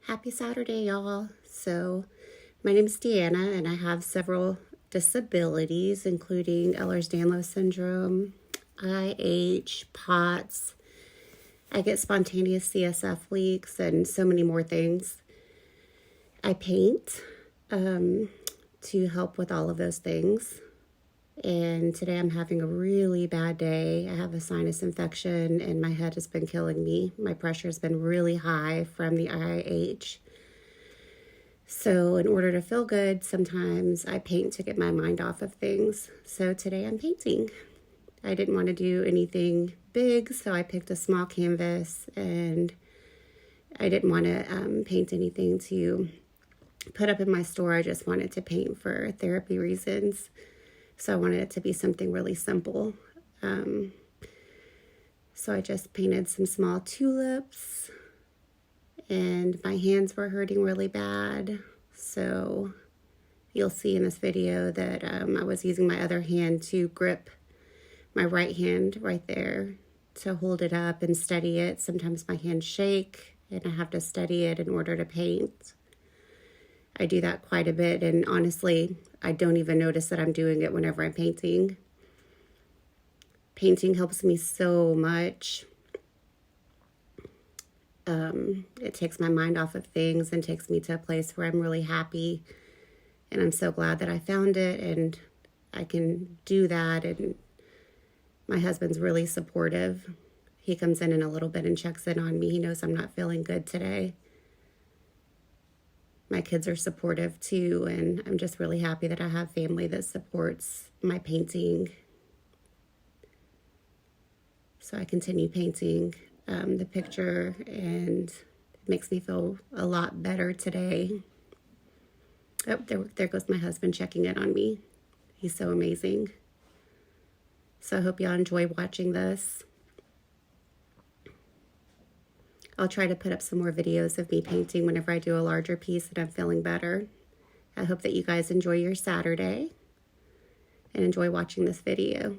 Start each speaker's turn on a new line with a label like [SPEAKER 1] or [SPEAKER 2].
[SPEAKER 1] Happy Saturday, y'all. So, my name is Deanna, and I have several disabilities, including Ehlers Danlos syndrome, IH, POTS. I get spontaneous CSF leaks, and so many more things. I paint to help with all of those things. And today I'm having a really bad day. I have a sinus infection and my head has been killing me. My pressure has been really high from the IH. So in order to feel good, sometimes I paint to get my mind off of things. So today I'm painting. I didn't want to do anything big, so I picked a small canvas, and I didn't want to paint anything to put up in my store. I just wanted to paint for therapy reasons. So I wanted it to be something really simple. So I just painted some small tulips, and my hands were hurting really bad. So you'll see in this video that I was using my other hand to grip my right hand right there to hold it up and steady it. Sometimes my hands shake and I have to steady it in order to paint. I do that quite a bit, and honestly, I don't even notice that I'm doing it whenever I'm painting. Painting helps me so much. It takes my mind off of things and takes me to a place where I'm really happy, and I'm so glad that I found it and I can do that. And my husband's really supportive. He comes in a little bit and checks in on me. He knows I'm not feeling good today. My kids are supportive too, and I'm just really happy that I have family that supports my painting. So I continue painting the picture, and it makes me feel a lot better today. Oh, there goes my husband checking in on me. He's so amazing. So I hope y'all enjoy watching this. I'll try to put up some more videos of me painting whenever I do a larger piece and I'm feeling better. I hope that you guys enjoy your Saturday and enjoy watching this video.